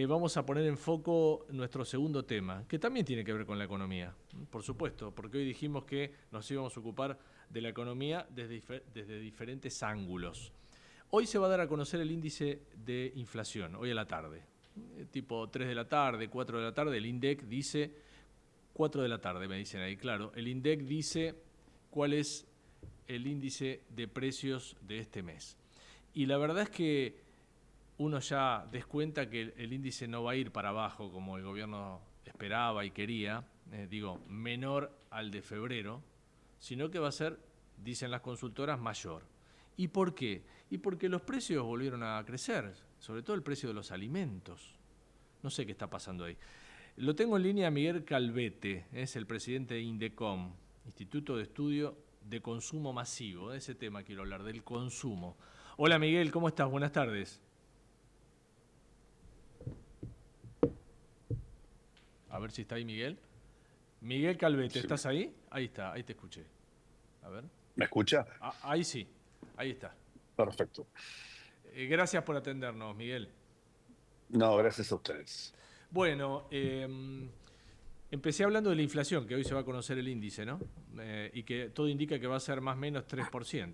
vamos a poner en foco nuestro segundo tema, que también tiene que ver con la economía, por supuesto, porque hoy dijimos que nos íbamos a ocupar de la economía desde diferentes ángulos. Hoy se va a dar a conocer el índice de inflación, hoy a la tarde, tipo 3 de la tarde, 4 de la tarde, el INDEC dice, 4 de la tarde me dicen ahí, claro, el INDEC dice cuál es el índice de precios de este mes. Y la verdad es que uno ya descuenta que el índice no va a ir para abajo como el gobierno esperaba y quería, menor al de febrero, sino que va a ser, dicen las consultoras, mayor. ¿Y por qué? Y porque los precios volvieron a crecer, sobre todo el precio de los alimentos. No sé qué está pasando ahí. Lo tengo en línea a Miguel Calvete, es el presidente de INDECOM, Instituto de Estudio de Consumo Masivo. De ese tema quiero hablar, del consumo. Hola Miguel, ¿cómo estás? Buenas tardes. A ver si está ahí Miguel. Miguel Calvete, Sí, ¿estás ahí? Ahí está, ahí te escuché. A ver. ¿me escucha? Ahí sí, ahí está. Perfecto. Gracias por atendernos, Miguel. No, gracias a ustedes. Bueno, empecé hablando de la inflación, que hoy se va a conocer el índice, ¿no? Y que todo indica que va a ser más o menos 3%.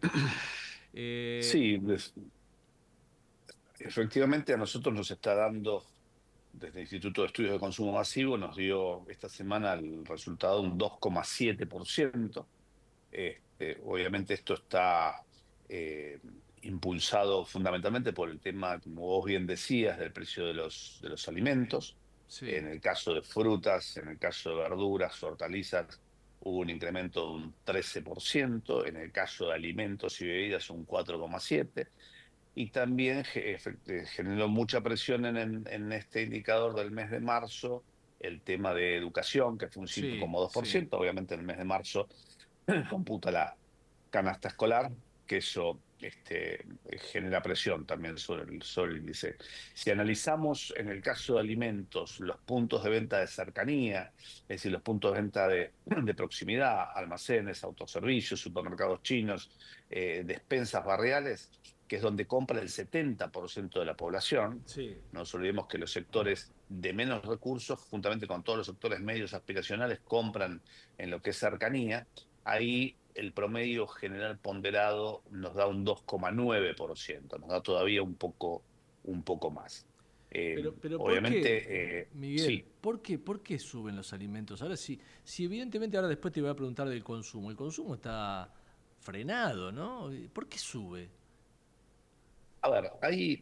Eh, Sí, efectivamente a nosotros nos está dando, desde el Instituto de Estudios de Consumo Masivo, nos dio esta semana el resultado de un 2,7%. Obviamente esto está eh, impulsado fundamentalmente por el tema, como vos bien decías, del precio de los alimentos. sí, En el caso de frutas, en el caso de verduras, hortalizas, hubo un incremento de un 13%, en el caso de alimentos y bebidas un 4,7%, y también generó mucha presión en este indicador del mes de marzo el tema de educación, que fue un cinco sí, coma dos por sí. ciento. Obviamente en el mes de marzo computa la canasta escolar, que eso genera presión también sobre el índice. Si analizamos en el caso de alimentos los puntos de venta de cercanía, es decir, los puntos de venta de proximidad, almacenes, autoservicios, supermercados chinos, despensas barriales, que es donde compra el 70% de la población, Sí. no nos olvidemos que los sectores de menos recursos, juntamente con todos los sectores medios aspiracionales, compran en lo que es cercanía. Ahí el promedio general ponderado nos da un 2,9%, nos da todavía un poco más. Pero ¿por qué, Obviamente, Miguel? sí. Por qué suben los alimentos? Ahora sí, si evidentemente ahora después te voy a preguntar del consumo. El consumo está frenado, ¿no? ¿Por qué sube? A ver, ahí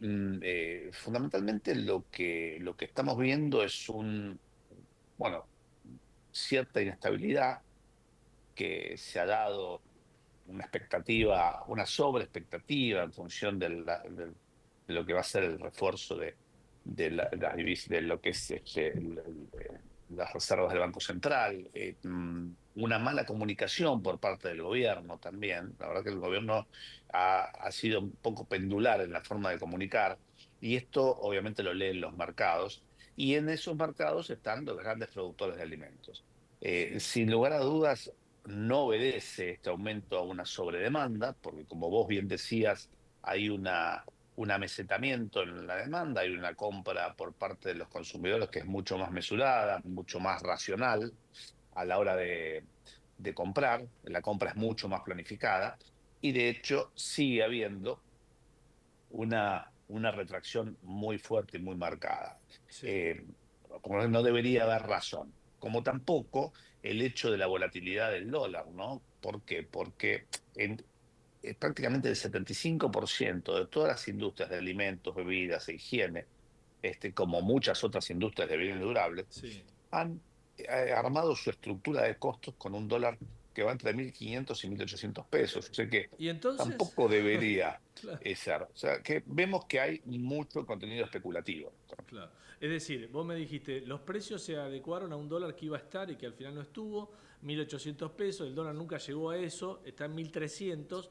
fundamentalmente lo que estamos viendo es bueno, cierta inestabilidad que se ha dado, una expectativa, una sobreexpectativa en función de lo que va a ser el refuerzo de lo que es las reservas del Banco Central, una mala comunicación por parte del gobierno también. La verdad que el gobierno ha sido un poco pendular en la forma de comunicar, y esto obviamente lo leen los mercados, y en esos mercados están los grandes productores de alimentos. Sí. Sin lugar a dudas, no obedece este aumento a una sobredemanda, porque como vos bien decías, hay un amesetamiento en la demanda, hay una compra por parte de los consumidores que es mucho más mesurada, mucho más racional a la hora de comprar. La compra es mucho más planificada, y de hecho sigue habiendo una retracción muy fuerte y muy marcada. Sí. Eh, Como no debería haber razón. Como tampoco el hecho de la volatilidad del dólar, ¿no? ¿Por qué? Porque prácticamente el 75% de todas las industrias de alimentos, bebidas e higiene, como muchas otras industrias de bienes durables, Sí. han armado su estructura de costos con un dólar que va entre 1.500 y 1.800 pesos. O sea que Y entonces, tampoco debería claro, ser. O sea que vemos que hay mucho contenido especulativo. claro. Es decir, vos me dijiste, los precios se adecuaron a un dólar que iba a estar y que al final no estuvo, 1.800 pesos, el dólar nunca llegó a eso, está en 1.300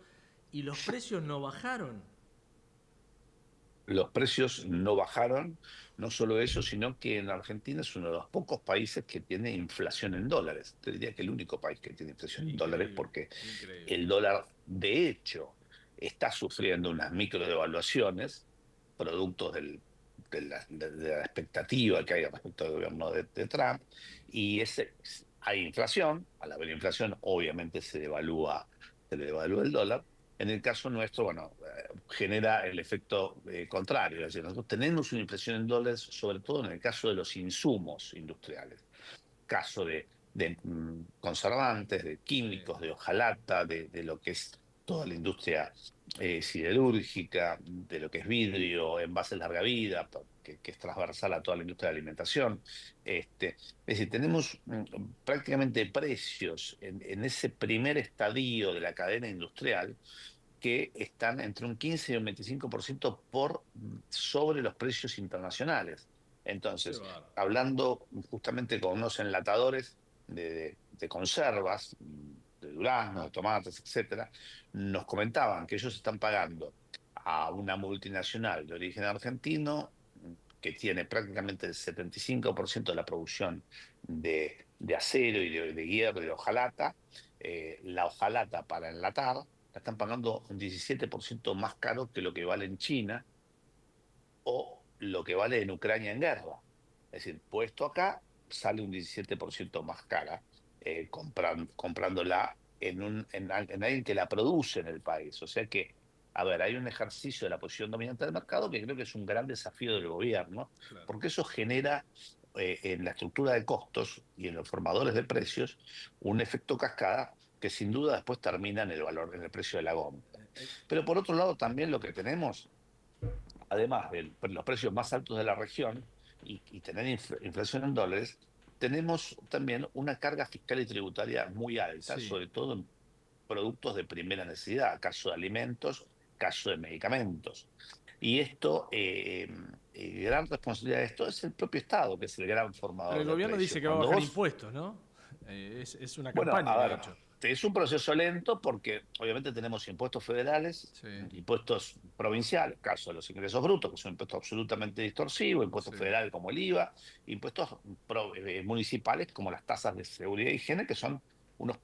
y los precios no bajaron. Los precios no bajaron, no solo eso, sino que en Argentina es uno de los pocos países que tiene inflación en dólares. Te diría que el único país que tiene inflación en dólares, Increíble, porque increíble. el dólar, de hecho, está sufriendo unas microdevaluaciones, productos de la expectativa que hay respecto al gobierno de Trump, y hay inflación. Al haber inflación, obviamente se devalúa el dólar. En el caso nuestro, bueno, genera el efecto contrario. Es decir, nosotros tenemos una inflación en dólares, sobre todo en el caso de los insumos industriales. Caso de conservantes, de Sí. químicos, de hojalata, de lo que es toda la industria siderúrgica, de lo que es vidrio, envases larga vida, que es transversal a toda la industria de la alimentación. Es decir, tenemos prácticamente precios en ese primer estadio de la cadena industrial que están entre un 15 y un 25% sobre los precios internacionales. Qué Entonces, bárbaro. hablando justamente con unos enlatadores de conservas, de duraznos, de tomates, etcétera, nos comentaban que ellos están pagando a una multinacional de origen argentino que tiene prácticamente el 75% de la producción de acero y de hierro y de hojalata. La hojalata para enlatar la están pagando un 17% más caro que lo que vale en China o lo que vale en Ucrania en guerra. Es decir, puesto acá, sale un 17% más cara comprándola en alguien que la produce en el país. O sea que, a ver, hay un ejercicio de la posición dominante del mercado que creo que es un gran desafío del gobierno, Claro. porque eso genera en la estructura de costos y en los formadores de precios un efecto cascada que sin duda después termina en el valor, en el precio de la goma. Pero por otro lado, también lo que tenemos, además de los precios más altos de la región y tener inflación en dólares, tenemos también una carga fiscal y tributaria muy alta, Sí. sobre todo en productos de primera necesidad, caso de alimentos, caso de medicamentos. Y esto, gran responsabilidad de esto es el propio Estado, que es el gran Pero formador el de gobierno precios. dice que va a Cuando bajar vos impuestos, ¿no? Es una Bueno, campaña a que ha ver, hecho. es un proceso lento porque obviamente tenemos impuestos federales, Sí, impuestos provinciales, caso de los ingresos brutos, que es un impuesto absolutamente distorsivo, impuestos sí. federales como el IVA, impuestos municipales como las tasas de seguridad y higiene, que son unos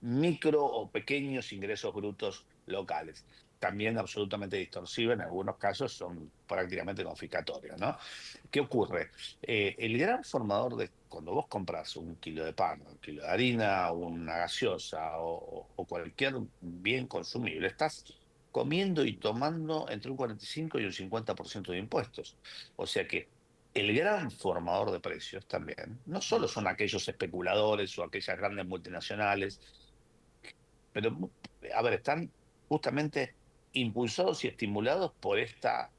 micro o pequeños ingresos brutos locales. También absolutamente distorsiva, en algunos casos son prácticamente confiscatorios, ¿no? ¿Qué ocurre? El gran formador de cuando vos compras un kilo de pan, un kilo de harina, una gaseosa o cualquier bien consumible, estás comiendo y tomando entre un 45 y un 50% de impuestos. O sea que el gran formador de precios también, no solo son aquellos especuladores o aquellas grandes multinacionales, pero, a ver, están justamente impulsados y estimulados por esta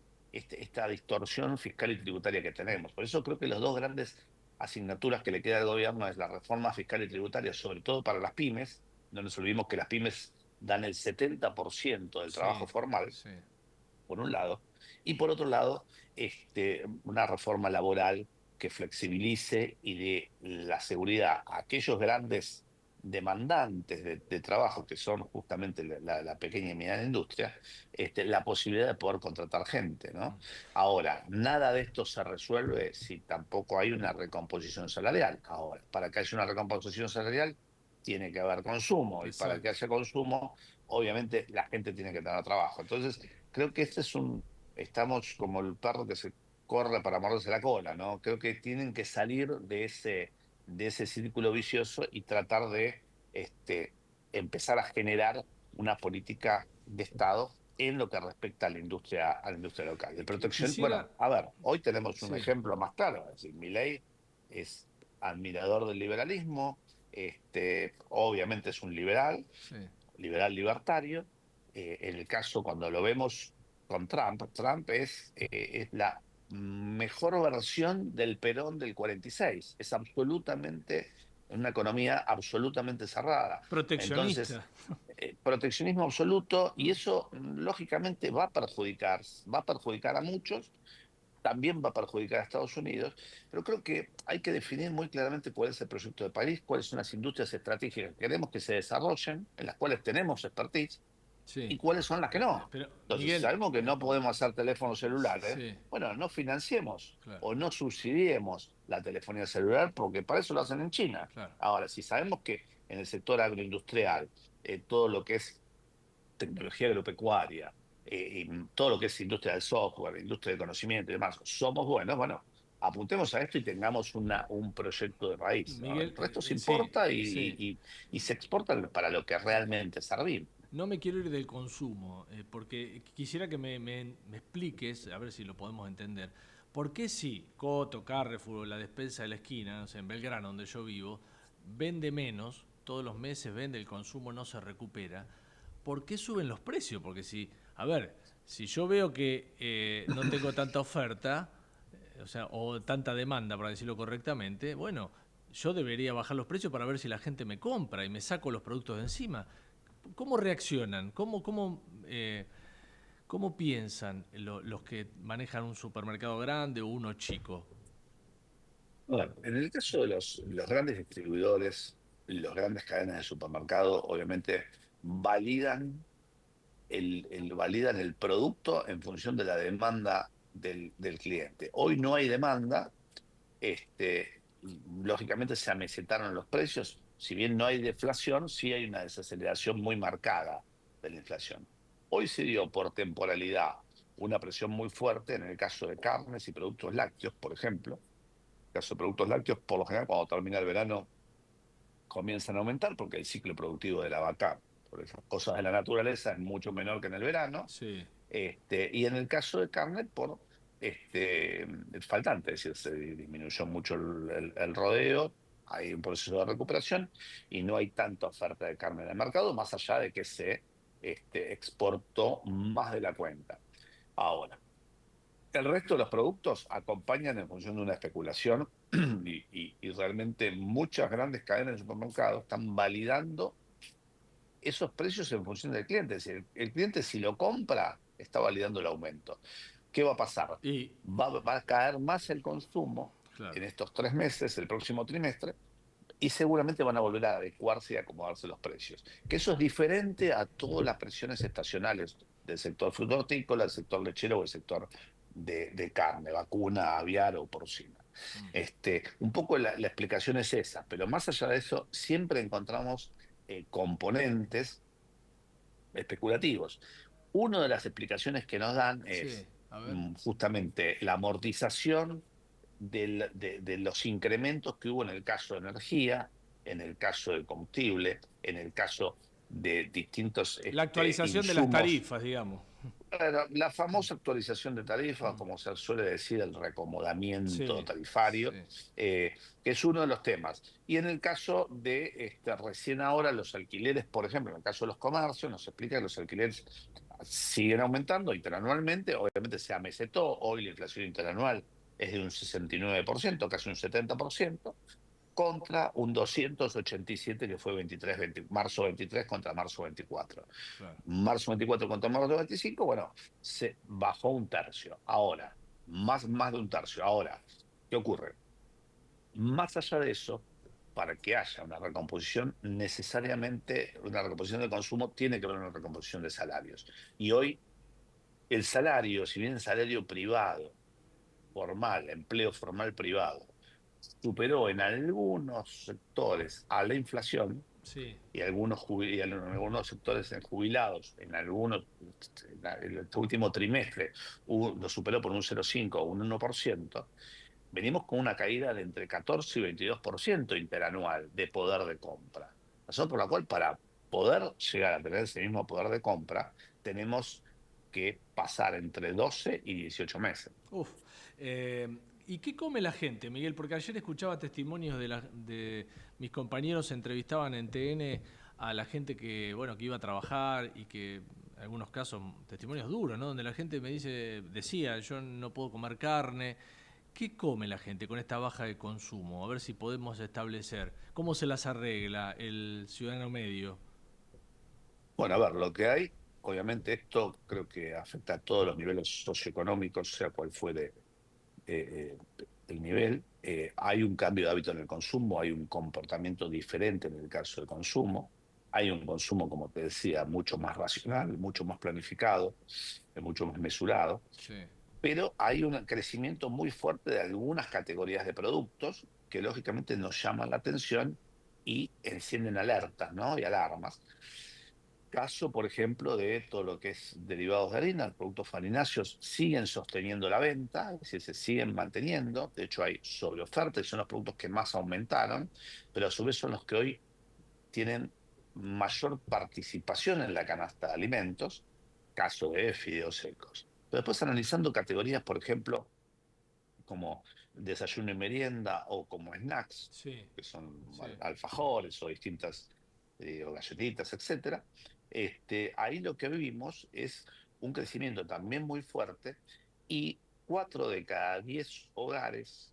distorsión fiscal y tributaria que tenemos. Por eso creo que las dos grandes asignaturas que le queda al gobierno es la reforma fiscal y tributaria, sobre todo para las pymes. No nos olvidemos que las pymes dan el 70% del trabajo Sí, formal, sí. por un lado, y por otro lado, una reforma laboral que flexibilice y dé la seguridad a aquellos grandes demandantes de trabajo, que son justamente la pequeña y mediana industria, la posibilidad de poder contratar gente, ¿no? Ahora, nada de esto se resuelve si tampoco hay una recomposición salarial. Ahora, para que haya una recomposición salarial, tiene que haber consumo, y para que Exacto. haya consumo, obviamente la gente tiene que tener trabajo. Entonces, creo que estamos como el perro que se corre para morderse la cola, ¿no? Creo que tienen que salir de ese círculo vicioso y tratar de empezar a generar una política de Estado en lo que respecta a la industria local. El protección, Quisiera, bueno, a ver, hoy tenemos un sí, ejemplo más claro, es decir, Milei es admirador del liberalismo, obviamente es un liberal, sí, liberal libertario. En el caso, cuando lo vemos con Trump, Trump es la mejor versión del Perón del 46. Es absolutamente una economía absolutamente cerrada. Entonces, proteccionista. proteccionismo absoluto, y eso lógicamente va a perjudicar a muchos, también va a perjudicar a Estados Unidos, pero creo que hay que definir muy claramente cuál es el proyecto de país, cuáles son las industrias estratégicas que queremos que se desarrollen, en las cuales tenemos expertise, Sí. y cuáles son las que no. Pero, Entonces, si Miguel, sabemos que no podemos hacer teléfonos celulares, sí, bueno, no financiemos claro, o no subsidiemos la telefonía celular, porque para eso lo hacen en China. claro. Ahora, si sabemos que en el sector agroindustrial, todo lo que es tecnología agropecuaria, y todo lo que es industria del software, industria del conocimiento y demás, somos buenos, bueno, apuntemos a esto y tengamos un proyecto de raíz, ¿no? El Miguel, resto se sí, importa sí. y se exporta para lo que realmente servimos. No me quiero ir del consumo, porque quisiera que me expliques, a ver si lo podemos entender. ¿Por qué si Coto, Carrefour o la despensa de la esquina, o sea, en Belgrano, donde yo vivo, vende menos, todos los meses vende, el consumo no se recupera? ¿Por qué suben los precios? Porque si, a ver, si yo veo que no tengo tanta oferta, o sea, o tanta demanda, para decirlo correctamente, bueno, yo debería bajar los precios para ver si la gente me compra y me saco los productos de encima. ¿Cómo reaccionan? ¿Cómo piensan los que manejan un supermercado grande o uno chico? Bueno, en el caso de los grandes distribuidores, los grandes cadenas de supermercado, obviamente validan validan el producto en función de la demanda del cliente. Hoy no hay demanda, lógicamente se amesetaron los precios. Si bien no hay deflación, sí hay una desaceleración muy marcada de la inflación. Hoy se dio por temporalidad una presión muy fuerte en el caso de carnes y productos lácteos, por ejemplo. En el caso de productos lácteos, por lo general, cuando termina el verano, comienzan a aumentar porque el ciclo productivo de la vaca, por esas cosas de la naturaleza, es mucho menor que en el verano. Sí. Y en el caso de carne, por el faltante, es decir, se disminuyó mucho el rodeo, hay un proceso de recuperación y no hay tanta oferta de carne en el mercado, más allá de que se exportó más de la cuenta. Ahora, el resto de los productos acompañan en función de una especulación y realmente muchas grandes cadenas de supermercados están validando esos precios en función del cliente. Es decir, el cliente si lo compra, está validando el aumento. ¿Qué va a pasar? Y, Va a caer más el consumo claro. en estos 3 meses, el próximo trimestre, y seguramente van a volver a adecuarse y acomodarse los precios. Que eso es diferente a todas las presiones estacionales del sector fruto hortícola, del sector lechero o el sector de carne, vacuna, aviar o porcina. Mm. Un poco la explicación es esa, pero más allá de eso, siempre encontramos componentes especulativos. Una de las explicaciones que nos dan Sí, es a ver. justamente la amortización de los incrementos que hubo en el caso de energía, en el caso de combustible, en el caso de distintos La actualización de las insumos. tarifas, digamos. Bueno, la famosa actualización de tarifas, Mm. como se suele decir, el recomodamiento Sí, tarifario, sí. que es uno de los temas. Y en el caso de recién ahora los alquileres, por ejemplo, en el caso de los comercios, nos explica que los alquileres siguen aumentando interanualmente, obviamente se amesetó, hoy la inflación interanual es de un 69%, casi un 70%, contra un 287 que fue marzo 23 contra marzo 24. Claro. Marzo 24 contra marzo 25, bueno, se bajó un tercio. Ahora, más de un tercio. Ahora, ¿qué ocurre? Más allá de eso, para que haya una recomposición, necesariamente una recomposición de consumo tiene que haber una recomposición de salarios. Y hoy el salario, si bien el salario privado, formal, empleo formal privado, superó en algunos sectores a la inflación, Sí. y algunos sectores jubilados, en este último trimestre, lo superó por un 0,5 o un 1%, venimos con una caída de entre 14 y 22% interanual de poder de compra. Razón por la cual, para poder llegar a tener ese mismo poder de compra, tenemos que pasar entre 12 y 18 meses. Uf. Eh, ¿Y qué come la gente, Miguel? Porque ayer escuchaba testimonios de mis compañeros entrevistaban en TN a la gente que, bueno, que iba a trabajar y que en algunos casos testimonios duros, ¿no? Donde la gente decía, yo no puedo comer carne. ¿Qué come la gente con esta baja de consumo? A ver si podemos establecer cómo se las arregla el ciudadano medio. Bueno, a ver, lo que hay, obviamente esto creo que afecta a todos los niveles socioeconómicos, sea cual fuere el nivel. Hay un cambio de hábito en el consumo, hay un comportamiento diferente en el caso del consumo, hay un consumo, como te decía, mucho más racional, mucho más planificado, mucho más mesurado, Sí. pero hay un crecimiento muy fuerte de algunas categorías de productos que lógicamente nos llaman la atención y encienden alertas, ¿no? Y alarmas. Caso, por ejemplo, de todo lo que es derivados de harina, los productos farináceos siguen sosteniendo la venta, es decir, se siguen manteniendo. De hecho, hay sobreoferta y son los productos que más aumentaron, pero a su vez son los que hoy tienen mayor participación en la canasta de alimentos, caso de fideos secos. Pero después analizando categorías, por ejemplo, como desayuno y merienda o como snacks, Sí, que son sí. alfajores o distintas o galletitas, etcétera. Ahí lo que vimos es un crecimiento también muy fuerte y 4 de cada 10 hogares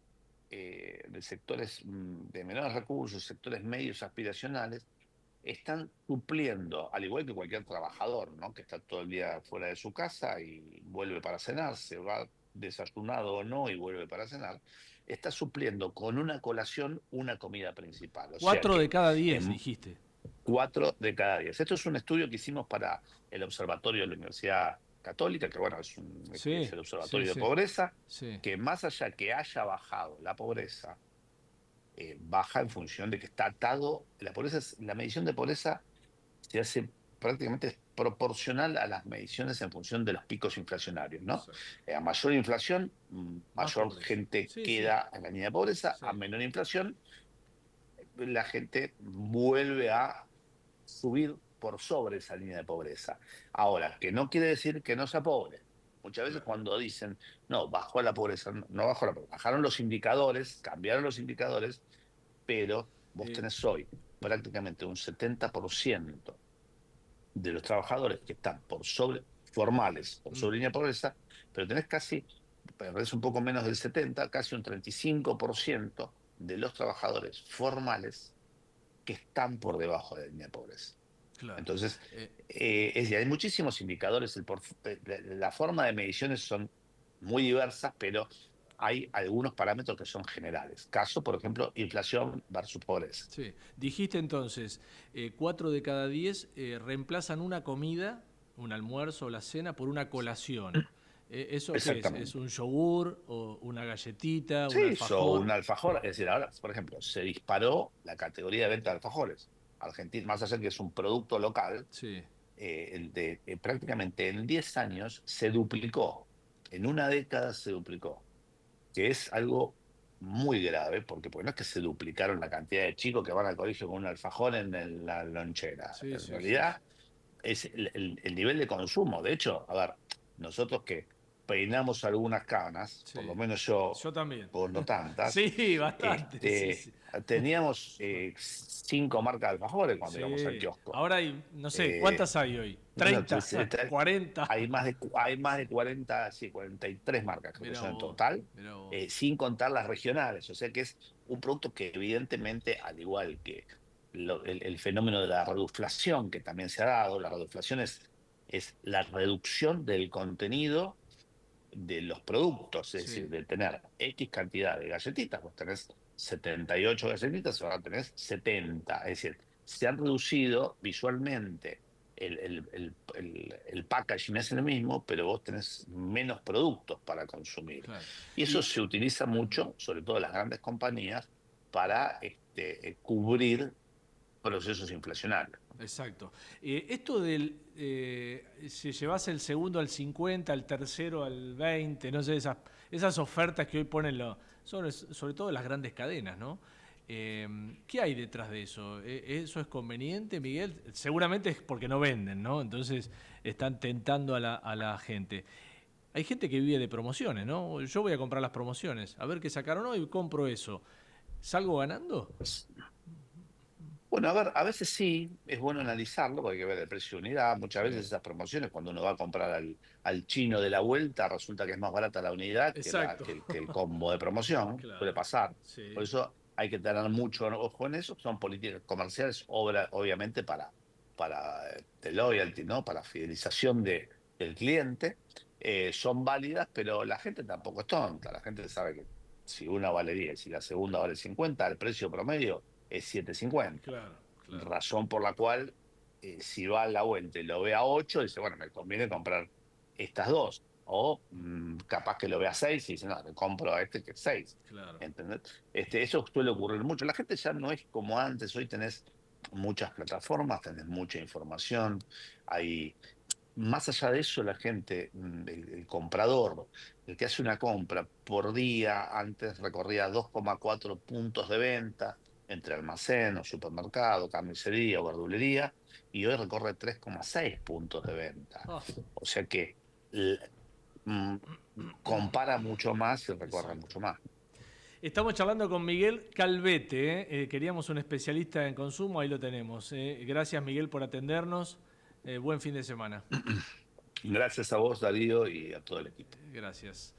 de sectores de menores recursos, sectores medios aspiracionales, están supliendo, al igual que cualquier trabajador, ¿no? Que está todo el día fuera de su casa y vuelve para cenar, se va desayunado o no y vuelve para cenar, está supliendo con una colación una comida principal. O sea 4 de que cada 10 en dijiste. 4 de cada 10. Esto es un estudio que hicimos para el Observatorio de la Universidad Católica, que bueno, es Sí, el sí, Observatorio de sí, Pobreza, sí. que más allá que haya bajado la pobreza, baja en función de que está atado, la pobreza, la medición de pobreza se hace prácticamente proporcional a las mediciones en función de los picos inflacionarios, ¿no? Exacto. A mayor inflación, Más mayor pobreza. gente Sí, sí, queda en la línea de pobreza, sí. a menor inflación, la gente vuelve a subir por sobre esa línea de pobreza. Ahora, que no quiere decir que no sea pobre. Muchas veces Claro. cuando dicen, no, bajó la pobreza, no, no bajó la pobreza, bajaron los indicadores, cambiaron los indicadores, pero vos Eh, tenés hoy prácticamente un 70% de los trabajadores que están por sobre, formales, por mm, sobre línea de pobreza, pero tenés casi, es un poco menos del 70, casi un 35% de los trabajadores formales que están por debajo de la línea de pobreza. claro. Entonces, Eh, es decir, hay muchísimos indicadores, la forma de mediciones son muy diversas, pero hay algunos parámetros que son generales. Caso, por ejemplo, inflación versus pobreza. sí. Dijiste entonces, 4 de cada 10 reemplazan una comida, un almuerzo o la cena, por una colación. ¿Eso qué es? ¿Es Exactamente. un yogur o una galletita, un Sí, hizo un alfajor? alfajor. Es decir, ahora, por ejemplo, se disparó la categoría de venta de alfajores. Argentina, más allá de que es un producto local, Sí, prácticamente en 10 años se duplicó. En una década se duplicó, que es algo muy grave, porque no es que se duplicaron la cantidad de chicos que van al colegio con un alfajor en la lonchera. sí, En sí, sí. realidad es el nivel de consumo. De hecho, a ver, nosotros que peinamos algunas canas, por Sí. lo menos yo, Yo también. vos no tantas, Sí, bastante, sí, sí. teníamos 5 marcas de alfajores cuando íbamos al Sí. kiosco. Ahora hay, no sé, Eh, ¿cuántas hay hoy? no, 30, 40. hay más de 40, sí, 43 marcas creo que Mira son en vos, total, mira vos. sin contar las regionales. O sea que es un producto que evidentemente, al igual que el fenómeno de la reduflación que también se ha dado, la reduflación es la reducción del contenido de los productos, es Sí, decir, de tener X cantidad de galletitas, vos tenés 78 galletitas, ahora tenés 70, es decir, se han reducido visualmente el packaging es el mismo, pero vos tenés menos productos para consumir. claro. Y eso Y se utiliza mucho, sobre todo las grandes compañías, para cubrir procesos inflacionarios. exacto. Esto del, si llevas el segundo al 50, el tercero al 20, no sé, esas ofertas que hoy ponen, sobre todo las grandes cadenas, ¿no? ¿Qué hay detrás de eso? ¿Eso es conveniente, Miguel? Seguramente es porque no venden, ¿no? Entonces están tentando a la gente. Hay gente que vive de promociones, ¿no? Yo voy a comprar las promociones, a ver qué sacaron hoy, compro eso. ¿Salgo ganando? Bueno, a ver, a veces sí, es bueno analizarlo, porque hay que ver el precio de unidad. Muchas Sí. veces esas promociones, cuando uno va a comprar al chino de la vuelta, resulta que es más barata la unidad que, Exacto. que el combo de promoción. Suele Claro. pasar. Por Sí. eso hay que tener mucho ojo en eso. Son políticas comerciales, obviamente, para de loyalty, ¿no? Para fidelización del cliente. Son válidas, pero la gente tampoco es tonta. La gente sabe que si una vale 10 y la segunda vale 50, el precio promedio es 7,50. Claro, claro. Razón por la cual, si va a la vuelta y lo ve a 8, dice, bueno, me conviene comprar estas dos. O capaz que lo ve a 6 y dice, no, le compro a este que es 6. Claro. ¿Entendés? Eso suele ocurrir mucho. La gente ya no es como antes. Hoy tenés muchas plataformas, tenés mucha información, hay más allá de eso, la gente, el comprador, el que hace una compra por día, antes recorría 2,4 puntos de venta entre almacén o supermercado, carnicería o verdulería, y hoy recorre 3,6 puntos de venta. Ah, O sea que l- mm, compara mucho más y recorre exacto. mucho más. Estamos charlando con Miguel Calvete, ¿eh? Queríamos un especialista en consumo, ahí lo tenemos. Gracias Miguel por atendernos. Buen fin de semana. Gracias a vos, Darío, y a todo el equipo. Gracias.